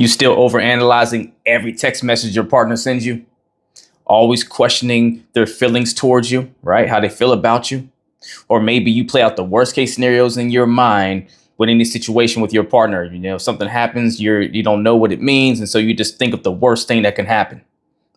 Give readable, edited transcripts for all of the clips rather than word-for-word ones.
You still overanalyzing every text message your partner sends you, always questioning their feelings towards you, right? How they feel about you. Or maybe you play out the worst case scenarios in your mind with any situation with your partner. Something happens, you don't know what it means. And so you just think of the worst thing that can happen.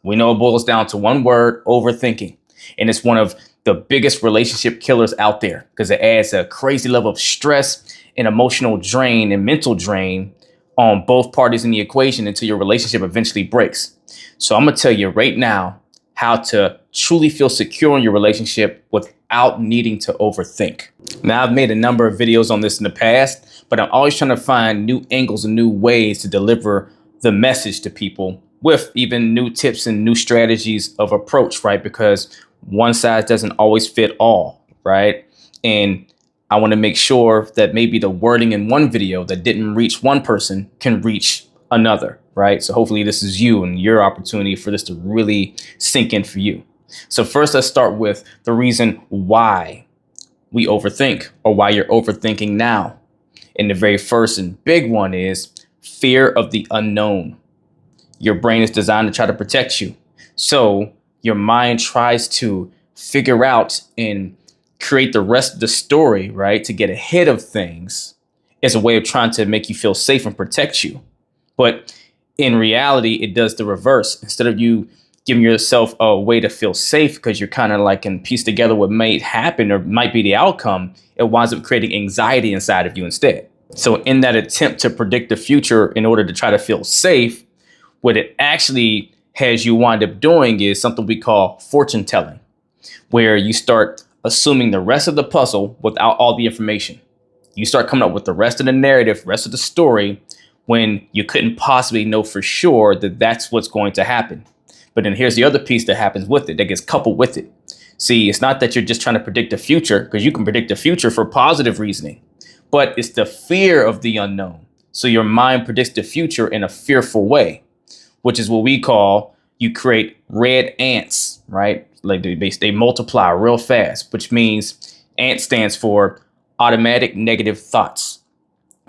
We know it boils down to one word: overthinking. And it's one of the biggest relationship killers out there because it adds a crazy level of stress and emotional drain and mental drain on both parties in the equation until your relationship eventually breaks. So I'm going to tell you right now how to truly feel secure in your relationship without needing to overthink. Now, I've made a number of videos on this in the past, but I'm always trying to find new angles and new ways to deliver the message to people with even new tips and new strategies of approach, right? Because one size doesn't always fit all, right? And I want to make sure that maybe the wording in one video that didn't reach one person can reach another, right? So hopefully this is you and your opportunity for this to really sink in for you. So first, let's start with the reason why we overthink, or why you're overthinking now. And the very first and big one is fear of the unknown. Your brain is designed to try to protect you. So your mind tries to figure out and create the rest of the story, right? To get ahead of things as a way of trying to make you feel safe and protect you. But in reality, it does the reverse. Instead of you giving yourself a way to feel safe because you're kind of like can piece together what might happen or might be the outcome, it winds up creating anxiety inside of you instead. So in that attempt to predict the future in order to try to feel safe, what it actually has you wind up doing is something we call fortune telling, where you start assuming the rest of the puzzle without all the information. You start coming up with the rest of the narrative, rest of the story, when you couldn't possibly know for sure that that's what's going to happen. But then here's the other piece that happens with it, that gets coupled with it. See, it's not that you're just trying to predict the future, because you can predict the future for positive reasoning, but it's the fear of the unknown. So your mind predicts the future in a fearful way, which is what we call, you create red ants, right? Like they multiply real fast, which means ANT stands for automatic negative thoughts.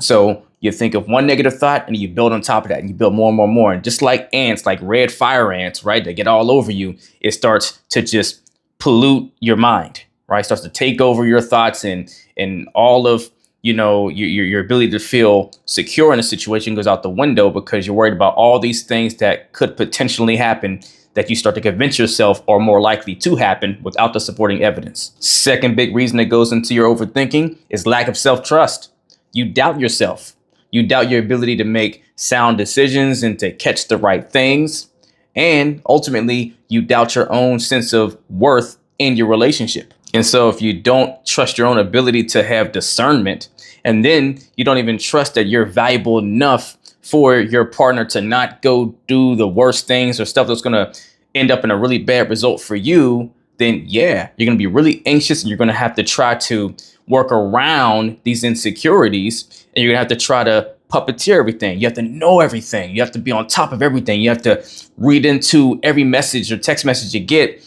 So you think of one negative thought and you build on top of that and you build more and more and more. And just like ants, like red fire ants, right? They get all over you. It starts to just pollute your mind, right? It starts to take over your thoughts, and all of, your ability to feel secure in a situation goes out the window because you're worried about all these things that could potentially happen that you start to convince yourself are more likely to happen without the supporting evidence. Second big reason that goes into your overthinking is lack of self-trust. You doubt yourself. You doubt your ability to make sound decisions and to catch the right things. And ultimately, you doubt your own sense of worth in your relationship. And so if you don't trust your own ability to have discernment, and then you don't even trust that you're valuable enough for your partner to not go do the worst things or stuff that's going to end up in a really bad result for you, then yeah, you're going to be really anxious and you're going to have to try to work around these insecurities, and you're going to have to try to puppeteer everything. You have to know everything. You have to be on top of everything. You have to read into every message or text message you get,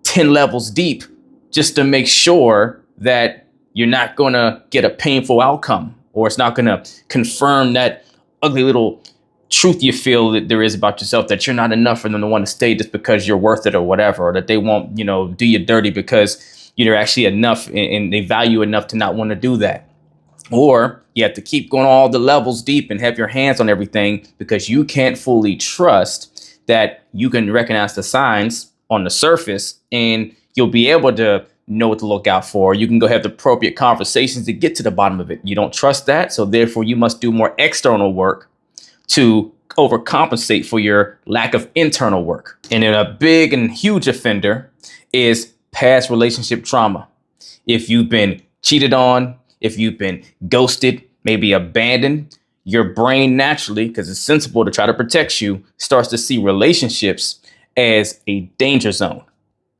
10 levels deep, just to make sure that you're not going to get a painful outcome, or it's not going to confirm that ugly little truth you feel that there is about yourself, that you're not enough for them to want to stay just because you're worth it or whatever, or that they won't, do you dirty because you're actually enough and they value enough to not want to do that. Or you have to keep going all the levels deep and have your hands on everything because you can't fully trust that you can recognize the signs on the surface and you'll be able to know what to look out for. You can go have the appropriate conversations to get to the bottom of it. You don't trust that. So therefore, you must do more external work to overcompensate for your lack of internal work. And then a big and huge offender is past relationship trauma. If you've been cheated on, if you've been ghosted, maybe abandoned, your brain naturally, because it's sensible to try to protect you, starts to see relationships as a danger zone,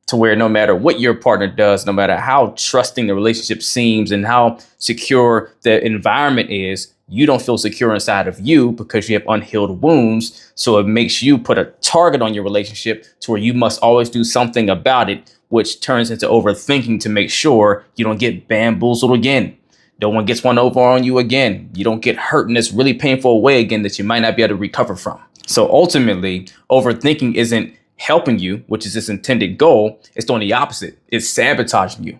to where no matter what your partner does, no matter how trusting the relationship seems and how secure the environment is, you don't feel secure inside of you because you have unhealed wounds. So it makes you put a target on your relationship to where you must always do something about it, which turns into overthinking to make sure you don't get bamboozled again. No one gets one over on you again. You don't get hurt in this really painful way again that you might not be able to recover from. So ultimately, overthinking isn't helping you, which is its intended goal. It's doing the opposite. It's sabotaging you,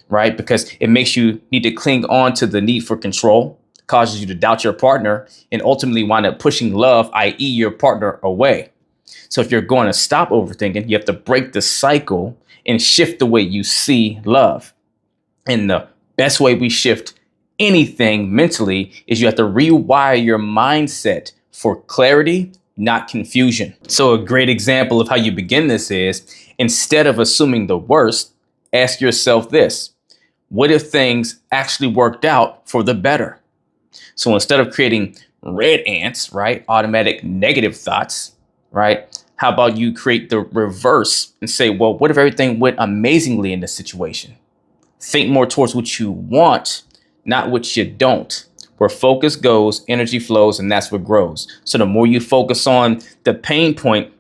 right? Because it makes you need to cling on to the need for control, causes you to doubt your partner, and ultimately wind up pushing love, i.e. your partner, away. So if you're going to stop overthinking, you have to break the cycle and shift the way you see love. And the best way we shift anything mentally is you have to rewire your mindset for clarity, not confusion. So a great example of how you begin this is, instead of assuming the worst, ask yourself this: what if things actually worked out for the better? So instead of creating red ants, right, automatic negative thoughts, right, how about you create the reverse and say, well, what if everything went amazingly in this situation? Think more towards what you want, not what you don't. Where focus goes, energy flows, and that's what grows. So the more you focus on the pain point,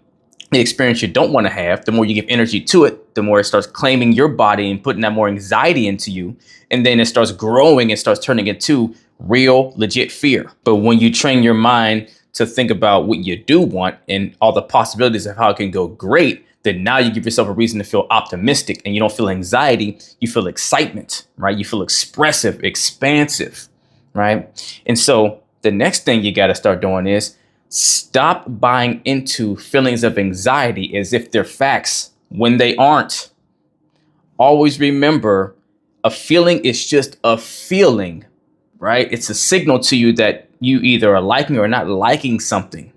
the experience you don't want to have, the more you give energy to it, the more it starts claiming your body and putting that more anxiety into you. And then it starts growing and starts turning into real, legit fear. But when you train your mind to think about what you do want and all the possibilities of how it can go great, then now you give yourself a reason to feel optimistic, and you don't feel anxiety. You feel excitement, right? You feel expressive, expansive, right? And so the next thing you got to start doing is stop buying into feelings of anxiety as if they're facts when they aren't. Always remember, a feeling is just a feeling, right? It's a signal to you that you either are liking or not liking something.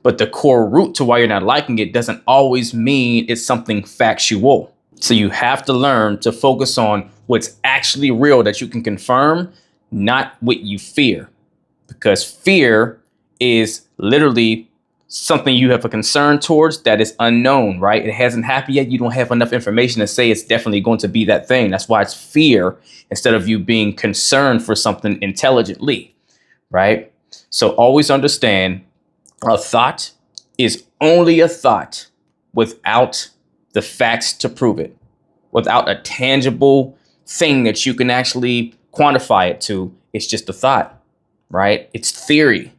But the core root to why you're not liking it doesn't always mean it's something factual. So you have to learn to focus on what's actually real that you can confirm, not what you fear. Because fear is literally something you have a concern towards that is unknown, right? It hasn't happened yet. You don't have enough information to say it's definitely going to be that thing. That's why it's fear instead of you being concerned for something intelligently, right? So always understand, a thought is only a thought without the facts to prove it, without a tangible thing that you can actually quantify it to. It's just a thought, right? It's theory.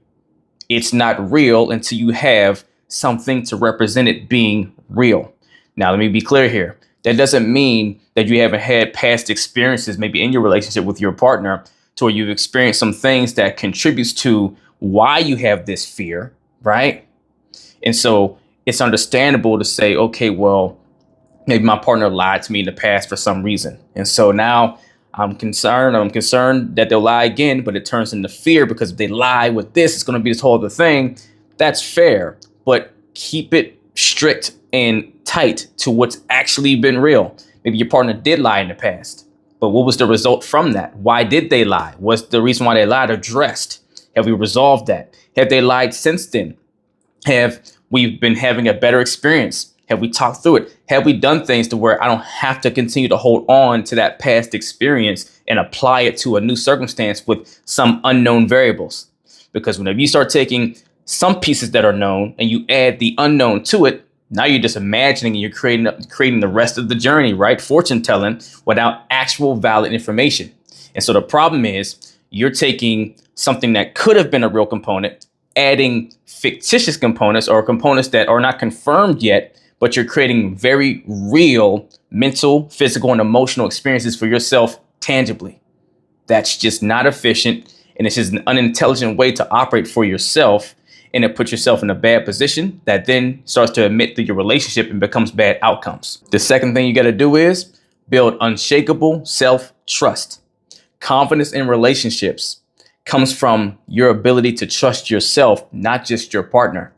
It's not real until you have something to represent it being real. Now, let me be clear here. That doesn't mean that you haven't had past experiences, maybe in your relationship with your partner, to where you've experienced some things that contributes to why you have this fear, right? And so it's understandable to say, okay, well, maybe my partner lied to me in the past for some reason. And so now I'm concerned that they'll lie again, but it turns into fear because if they lie with this, it's going to be this whole other thing. That's fair, but keep it strict and tight to what's actually been real. Maybe your partner did lie in the past, but what was the result from that? Why did they lie? Was the reason why they lied addressed? Have we resolved that? Have they lied since then? Have we been having a better experience? Have we talked through it? Have we done things to where I don't have to continue to hold on to that past experience and apply it to a new circumstance with some unknown variables? Because whenever you start taking some pieces that are known and you add the unknown to it, now you're just imagining and you're creating the rest of the journey, right? Fortune telling without actual valid information. And so the problem is you're taking something that could have been a real component, adding fictitious components or components that are not confirmed yet, but you're creating very real mental, physical, and emotional experiences for yourself tangibly. That's just not efficient, and it's just an unintelligent way to operate for yourself, and it puts yourself in a bad position that then starts to emit through your relationship and becomes bad outcomes. The second thing you got to do is build unshakable self-trust. Confidence in relationships comes from your ability to trust yourself, not just your partner.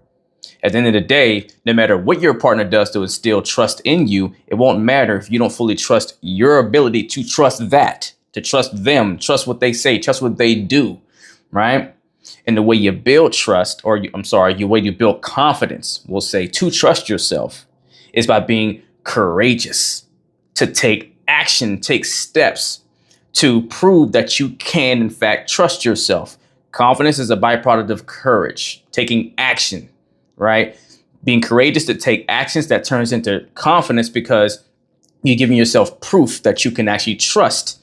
At the end of the day, no matter what your partner does to instill trust in you, it won't matter if you don't fully trust your ability to trust that, to trust them, trust what they say, trust what they do, right? And the way you build trust, the way you build confidence, we'll say, to trust yourself is by being courageous, to take action, take steps to prove that you can, in fact, trust yourself. Confidence is a byproduct of courage, taking action, right? Being courageous to take actions that turns into confidence because you're giving yourself proof that you can actually trust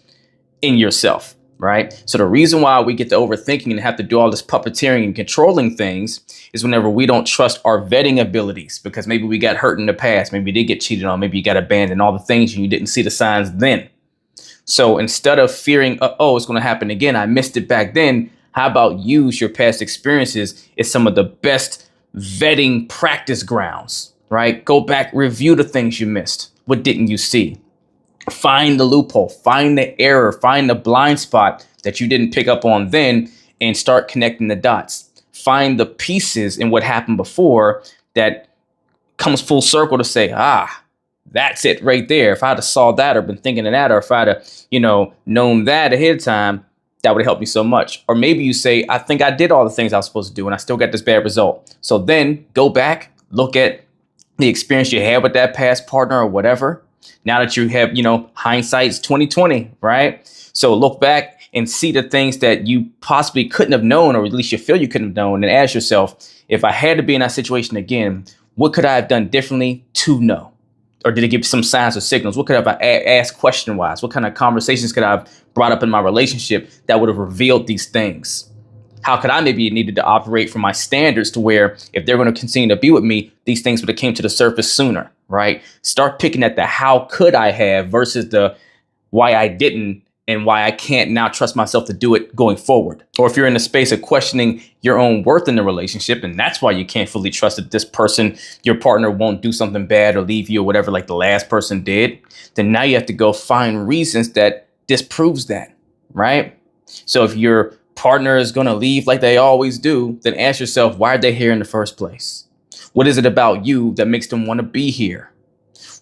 in yourself. right? So the reason why we get to overthinking and have to do all this puppeteering and controlling things is whenever we don't trust our vetting abilities, because maybe we got hurt in the past, maybe you did get cheated on, maybe you got abandoned, all the things and you didn't see the signs then. So instead of fearing, oh, it's going to happen again, I missed it back then, how about use your past experiences as some of the best vetting practice grounds, right? Go back, review the things you missed. What didn't you see? Find the loophole, find the error, find the blind spot that you didn't pick up on then, and start connecting the dots. Find the pieces in what happened before that comes full circle to say, that's it right there. If I had saw that or been thinking of that, or if I had, known that ahead of time, that would help me so much. Or maybe you say, I think I did all the things I was supposed to do and I still got this bad result. So then go back, look at the experience you had with that past partner or whatever. Now that you have, hindsight's 2020, right? So look back and see the things that you possibly couldn't have known, or at least you feel you couldn't have known, and ask yourself, if I had to be in that situation again, what could I have done differently to know? Or did it give some signs or signals? What could I have asked question-wise? What kind of conversations could I have brought up in my relationship that would have revealed these things? How could I maybe needed to operate from my standards to where if they're going to continue to be with me, these things would have came to the surface sooner, right? Start picking at the how could I have versus the why I didn't and why I can't now trust myself to do it going forward. Or if you're in a space of questioning your own worth in the relationship, and that's why you can't fully trust that this person, your partner, won't do something bad or leave you or whatever like the last person did, then now you have to go find reasons that disproves that, right? So if your partner is going to leave like they always do, then ask yourself, why are they here in the first place? What is it about you that makes them want to be here?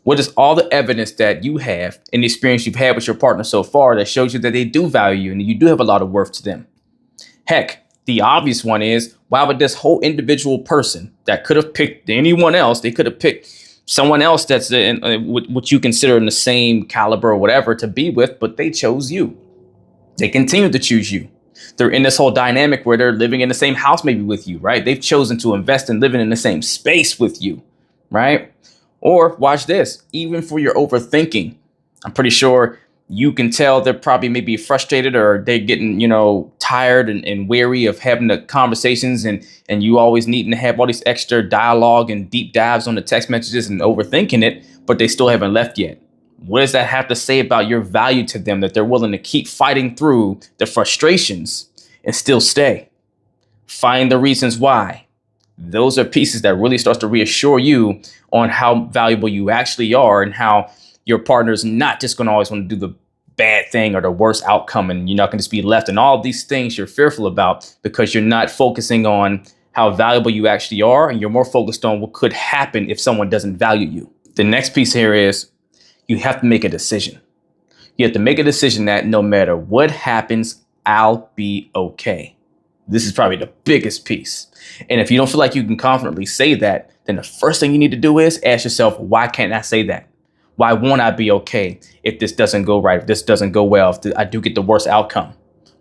What is all the evidence that you have and the experience you've had with your partner so far that shows you that they do value you and you do have a lot of worth to them? Heck, the obvious one is, why would this whole individual person that could have picked anyone else, they could have picked someone else that's what you consider in the same caliber or whatever to be with, but they chose you. They continue to choose you. They're in this whole dynamic where they're living in the same house maybe with you, right? They've chosen to invest in living in the same space with you, right? Or watch this, even for your overthinking, I'm pretty sure you can tell they're probably maybe frustrated or they're getting, tired and weary of having the conversations and you always needing to have all these extra dialogue and deep dives on the text messages and overthinking it, but they still haven't left yet. What does that have to say about your value to them that they're willing to keep fighting through the frustrations and still stay? Find the reasons why. Those are pieces that really starts to reassure you on how valuable you actually are and how your partner is not just going to always want to do the bad thing or the worst outcome, and you're not going to just be left and all these things you're fearful about because you're not focusing on how valuable you actually are, and you're more focused on what could happen if someone doesn't value you. The next piece here is you have to make a decision. You have to make a decision that no matter what happens, I'll be okay. This is probably the biggest piece. And if you don't feel like you can confidently say that, then the first thing you need to do is ask yourself, why can't I say that? Why won't I be okay if this doesn't go right, if this doesn't go well, if I do get the worst outcome?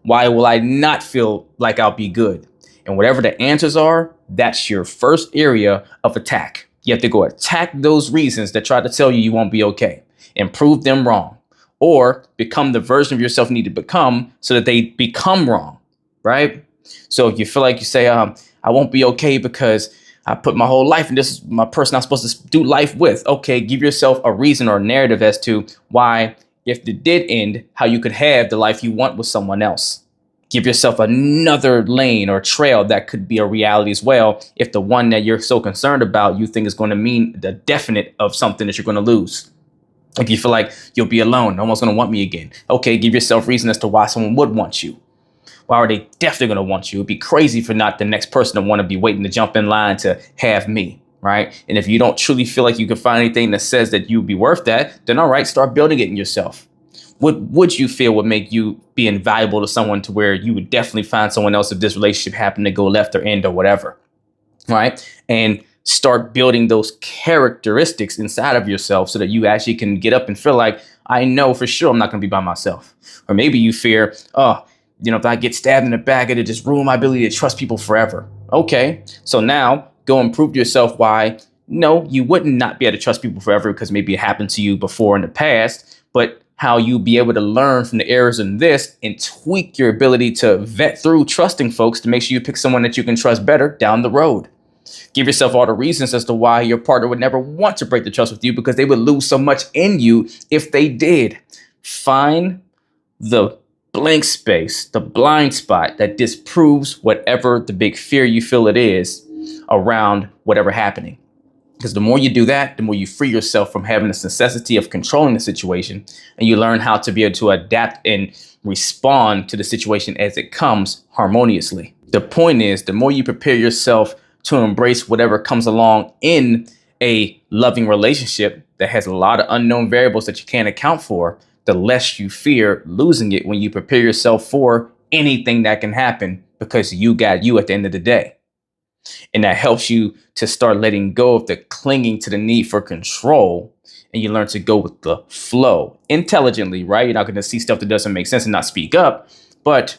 Why will I not feel like I'll be good? And whatever the answers are, that's your first area of attack. You have to go attack those reasons that try to tell you won't be okay and prove them wrong, or become the version of yourself you need to become so that they become wrong, right? So if you feel like you say, I won't be okay because I put my whole life in this is my person I'm supposed to do life with. Okay, give yourself a reason or a narrative as to why, if it did end, how you could have the life you want with someone else. Give yourself another lane or trail that could be a reality as well, if the one that you're so concerned about you think is going to mean the definite of something that you're going to lose. If you feel like you'll be alone, no one's going to want me again. Okay, give yourself reason as to why someone would want you. Why are they definitely going to want you? It'd be crazy for not the next person to want to be waiting to jump in line to have me, right? And if you don't truly feel like you can find anything that says that you'd be worth that, then all right, start building it in yourself. What would you feel would make you be invaluable to someone to where you would definitely find someone else if this relationship happened to go left or end or whatever, right? And start building those characteristics inside of yourself so that you actually can get up and feel like, I know for sure I'm not going to be by myself. Or maybe you fear, if I get stabbed in the back, it'll just ruin my ability to trust people forever. Okay, so now go and prove to yourself why, no, you wouldn't not be able to trust people forever because maybe it happened to you before in the past. But how you'll be able to learn from the errors in this and tweak your ability to vet through trusting folks to make sure you pick someone that you can trust better down the road. Give yourself all the reasons as to why your partner would never want to break the trust with you, because they would lose so much in you if they did. Find the blank space, the blind spot that disproves whatever the big fear you feel it is around whatever happening. Because the more you do that, the more you free yourself from having this necessity of controlling the situation, and you learn how to be able to adapt and respond to the situation as it comes harmoniously. The point is, the more you prepare yourself to embrace whatever comes along in a loving relationship that has a lot of unknown variables that you can't account for, the less you fear losing it when you prepare yourself for anything that can happen, because you got you at the end of the day. And that helps you to start letting go of the clinging to the need for control, and you learn to go with the flow intelligently, right? You're not going to see stuff that doesn't make sense and not speak up, but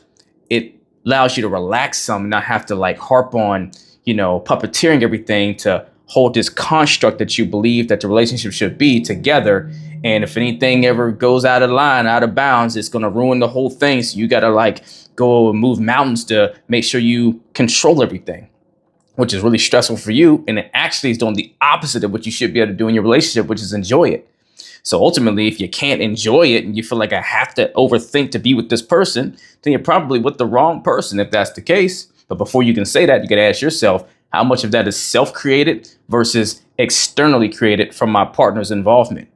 it allows you to relax some and not have to like harp on, puppeteering everything to hold this construct that you believe that the relationship should be together. And if anything ever goes out of line, out of bounds, it's going to ruin the whole thing. So you got to go and move mountains to make sure you control everything, which is really stressful for you. And it actually is doing the opposite of what you should be able to do in your relationship, which is enjoy it. So ultimately, if you can't enjoy it and you feel like I have to overthink to be with this person, then you're probably with the wrong person if that's the case. But before you can say that, you got to ask yourself, how much of that is self-created versus externally created from my partner's involvement?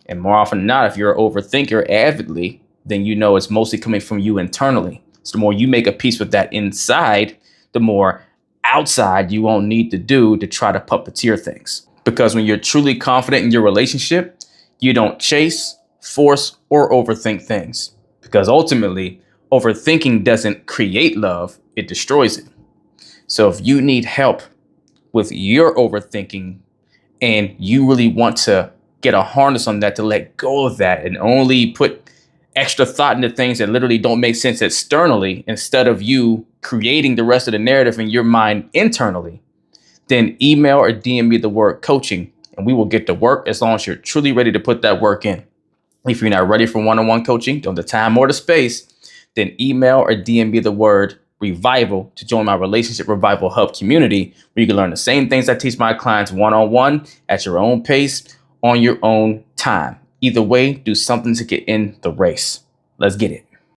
And more often than not, if you're an overthinker avidly, then it's mostly coming from you internally. So the more you make a peace with that inside, the more outside you won't need to do to try to puppeteer things. Because when you're truly confident in your relationship, you don't chase, force, or overthink things. Because ultimately, overthinking doesn't create love, it destroys it. So if you need help with your overthinking and you really want to get a harness on that, to let go of that and only put extra thought into things that literally don't make sense externally, instead of you creating the rest of the narrative in your mind internally, then email or DM me the word coaching and we will get to work, as long as you're truly ready to put that work in. If you're not ready for one-on-one coaching, don't have the time or the space, then email or DM me the word revival to join my Relationship Revival Hub community, where you can learn the same things I teach my clients one-on-one at your own pace, on your own time. Either way, do something to get in the race. Let's get it.